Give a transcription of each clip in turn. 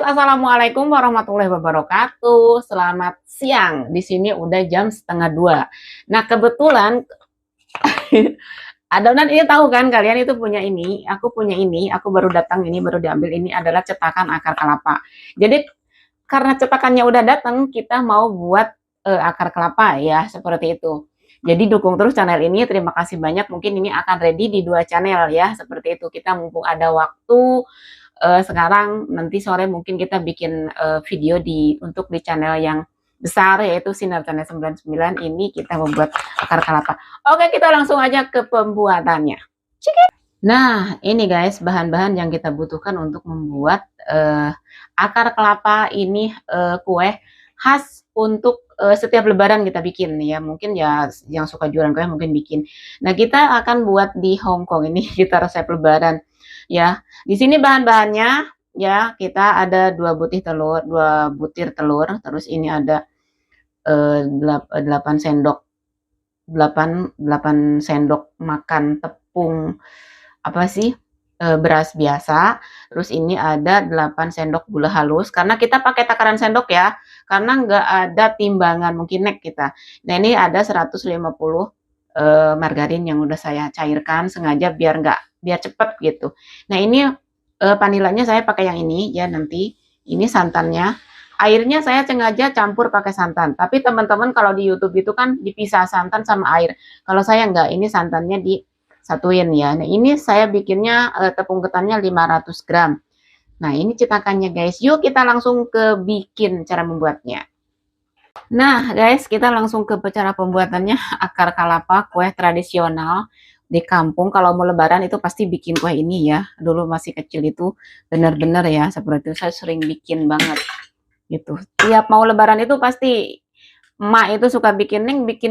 Assalamualaikum warahmatullahi wabarakatuh. Selamat siang. Di sini udah jam setengah 2. Nah, kebetulan adonan ini tahu kan kalian itu punya ini, aku punya ini, aku baru datang ini, baru diambil ini adalah cetakan akar kelapa. Jadi karena cetakannya udah datang, kita mau buat akar kelapa ya, seperti itu. Jadi dukung terus channel ini, terima kasih banyak. Mungkin ini akan ready di 2 channel ya, seperti itu. Kita mumpung ada waktu sekarang, nanti sore mungkin kita bikin video untuk di channel yang besar, yaitu Sinar Channel 99. Ini kita membuat akar kelapa. Oke, kita langsung aja ke pembuatannya. Nah, ini guys, bahan-bahan yang kita butuhkan untuk membuat akar kelapa ini, kue khas untuk setiap lebaran kita bikin ya. Mungkin ya yang suka jualan kue mungkin bikin. Nah, kita akan buat di Hong Kong ini kita resep lebaran ya. Di sini bahan-bahannya ya, kita ada 2 butir telur, terus ini ada 8 sendok 8 sendok makan tepung apa sih, beras biasa. Terus ini ada 8 sendok gula halus, karena kita pakai takaran sendok ya, karena nggak ada timbangan, mungkin nek kita. Nah, ini ada 150 margarin yang udah saya cairkan sengaja biar cepet gitu. Nah, ini vanilanya saya pakai yang ini ya. Nanti ini santannya, airnya saya sengaja campur pakai santan, tapi teman-teman kalau di YouTube itu kan dipisah santan sama air. Kalau saya enggak, ini santannya disatuin ya. Nah, ini saya bikinnya tepung ketannya 500 gram. Nah, ini cetakannya guys. Yuk kita langsung ke bikin cara membuatnya. Nah guys, kita langsung ke cara pembuatannya. Akar kelapa, kue tradisional di kampung. Kalau mau lebaran itu pasti bikin kue ini ya. Dulu masih kecil itu benar-benar ya, seperti itu saya sering bikin banget gitu. Tiap mau lebaran itu pasti emak itu suka bikin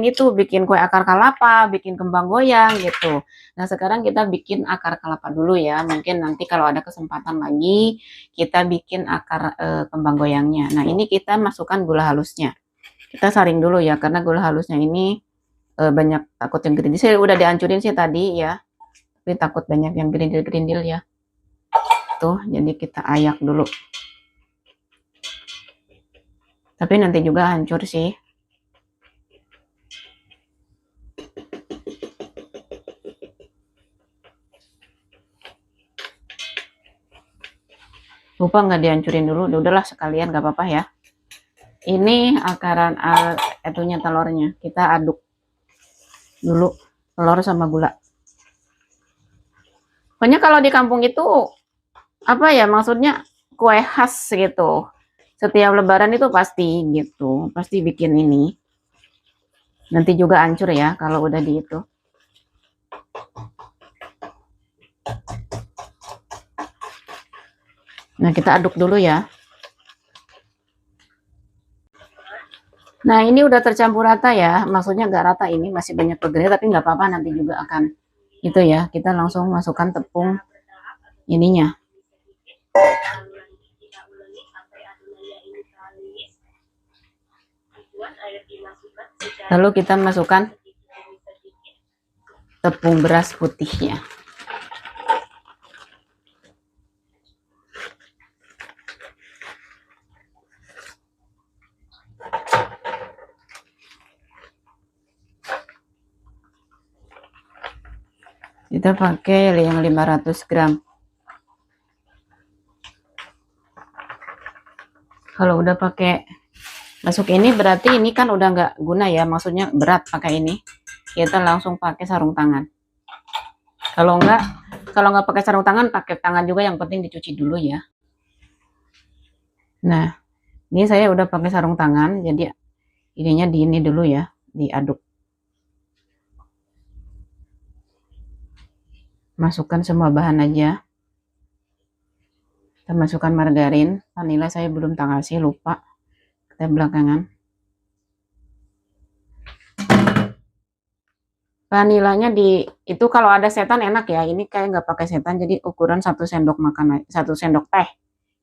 itu, bikin kue akar kelapa, bikin kembang goyang gitu. Nah, sekarang kita bikin akar kelapa dulu ya. Mungkin nanti kalau ada kesempatan lagi kita bikin akar kembang goyangnya. Nah, ini kita masukkan gula halusnya. Kita saring dulu ya, karena gula halusnya ini banyak takut yang gerindil. Saya udah dihancurin sih tadi ya, tapi takut banyak yang gerindil-gerindil ya. Tuh, jadi kita ayak dulu. Tapi nanti juga hancur sih. Lupa nggak dihancurin dulu, udahlah sekalian nggak apa-apa ya. Ini akaran itunya telurnya, kita aduk dulu telur sama gula. Pokoknya kalau di kampung itu apa ya, maksudnya kue khas gitu. Setiap lebaran itu pasti gitu, pasti bikin ini. Nanti juga hancur ya kalau udah di itu. Nah, kita aduk dulu ya. Nah, ini udah tercampur rata ya, maksudnya nggak rata, ini masih banyak bergerak, tapi nggak apa-apa, nanti juga akan itu ya. Kita langsung masukkan tepung ininya. Lalu kita masukkan tepung beras putihnya. Kita pakai yang 500 gram. Kalau udah pakai masuk ini berarti ini kan udah nggak guna ya, maksudnya berat pakai ini. Kita langsung pakai sarung tangan. Kalau nggak pakai sarung tangan, pakai tangan juga, yang penting dicuci dulu ya. Nah, ini saya udah pakai sarung tangan, jadi ininya di ini dulu ya, diaduk. Masukkan semua bahan aja. Kita masukkan margarin, vanila saya belum kasih, lupa. Kita belakangan. Vanilanya itu kalau ada setan enak ya. Ini kayak nggak pakai setan, jadi ukuran 1 sendok makan, 1 sendok teh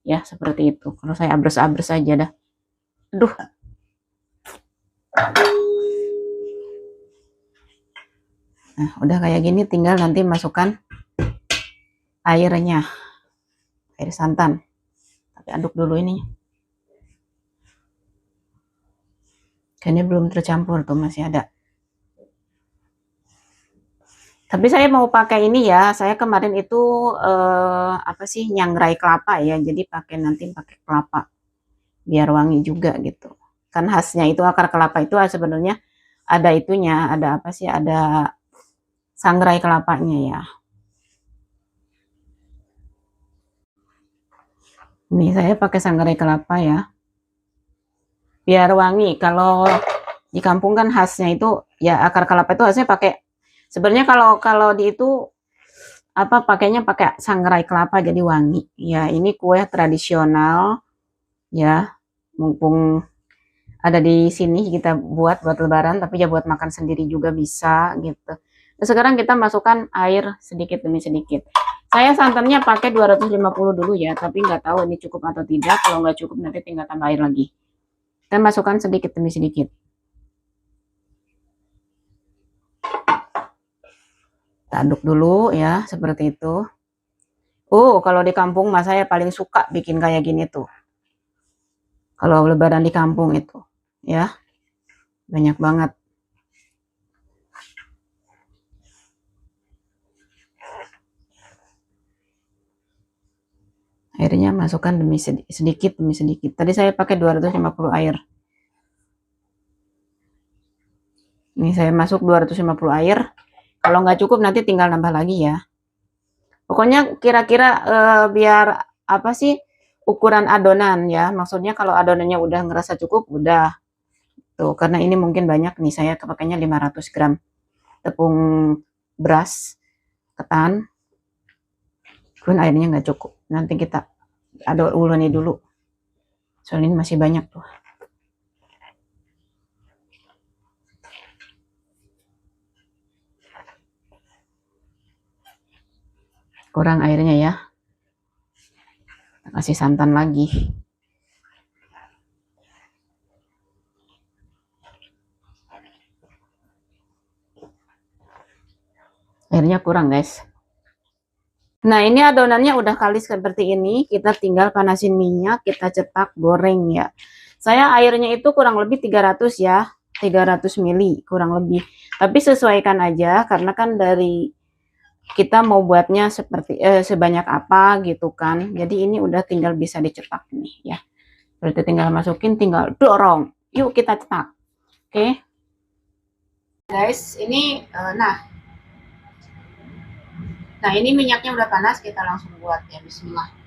ya, seperti itu. Kalau saya abres-abres aja dah. Aduh. Nah, udah kayak gini, tinggal nanti masukkan airnya, air santan. aduk dulu ini. Kayaknya belum tercampur tuh, masih ada. Tapi saya mau pakai ini ya. Saya kemarin itu apa sih, nyangrai kelapa ya. Jadi nanti pakai kelapa biar wangi juga gitu. Kan khasnya itu akar kelapa itu sebenarnya ada itunya, ada apa sih? Ada sangrai kelapanya ya. Ini saya pakai sangrai kelapa ya. Biar wangi. Kalau di kampung kan khasnya itu ya akar kelapa itu harusnya pakai, sebenarnya kalau di itu apa pakainya pakai sangrai kelapa jadi wangi. Ya, ini kue tradisional ya. Mumpung ada di sini kita buat lebaran, tapi ya buat makan sendiri juga bisa gitu. Nah, sekarang kita masukkan air sedikit demi sedikit. Saya santannya pakai 250 dulu ya, tapi nggak tahu ini cukup atau tidak. Kalau nggak cukup nanti tinggal tambah air lagi. Kita masukkan sedikit demi sedikit. Kita aduk dulu ya, seperti itu. Kalau di kampung mas saya paling suka bikin kayak gini tuh. Kalau lebaran di kampung itu, ya, banyak banget. Airnya masukkan demi sedikit demi sedikit. Tadi saya pakai 250 air. Ini saya masuk 250 air. Kalau nggak cukup nanti tinggal nambah lagi ya. Pokoknya kira-kira biar apa sih ukuran adonan ya. Maksudnya kalau adonannya udah ngerasa cukup, udah. Tuh, karena ini mungkin banyak nih, saya kepakainya 500 gram tepung beras ketan. Pun airnya nggak cukup. Nanti kita aduk uleni dulu. Soalnya ini masih banyak tuh. Kurang airnya ya. Kasih santan lagi. Airnya kurang guys. Nah ini adonannya udah kalis seperti ini. Kita tinggal panasin minyak, kita cetak goreng ya. Saya airnya itu kurang lebih 300 ya. 300 ml kurang lebih. Tapi sesuaikan aja karena kan dari kita mau buatnya seperti sebanyak apa gitu kan. Jadi ini udah tinggal bisa dicetak nih ya. Berarti tinggal masukin, tinggal dorong. Yuk kita cetak. Oke. Guys, ini nah ini minyaknya udah panas, kita langsung buat ya. Bismillah.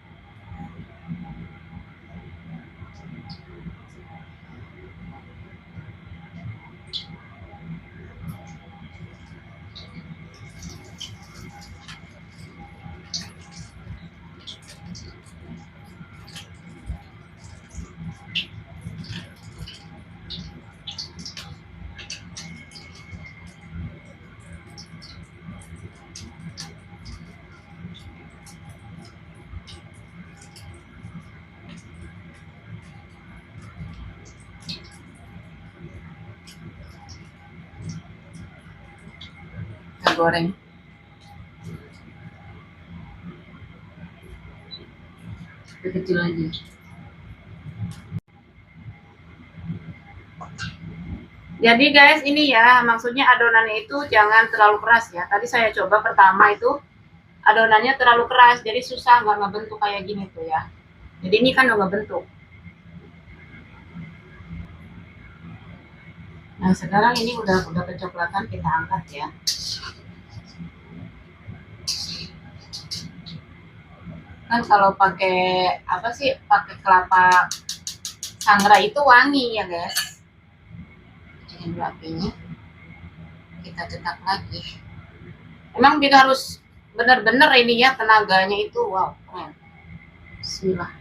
Kita goreng. Kecil aja. Jadi guys, ini ya maksudnya adonannya itu jangan terlalu keras ya. Tadi saya coba pertama itu adonannya terlalu keras, jadi susah nggak ngebentuk kayak gini tuh ya. Jadi ini kan udah ngebentuk. Nah sekarang ini udah kecoklatan, kita angkat ya. Kan kalau pakai apa sih, pakai kelapa sangrai itu wangi ya guys. Kecilin dulu apinya, kita cetak lagi. Emang kita harus bener-bener ini ya, tenaganya itu wow keren. Bismillah.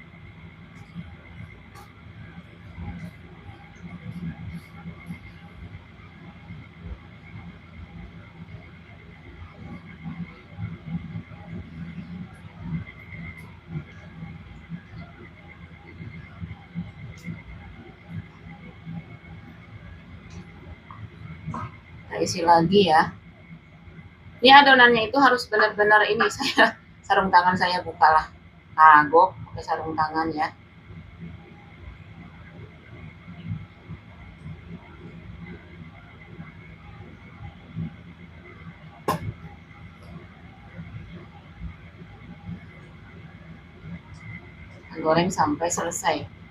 Kita isi lagi ya. Ini adonannya itu harus benar-benar ini, saya sarung tangan saya bukalah kagok pakai sarung tangan ya. goreng sampai selesai.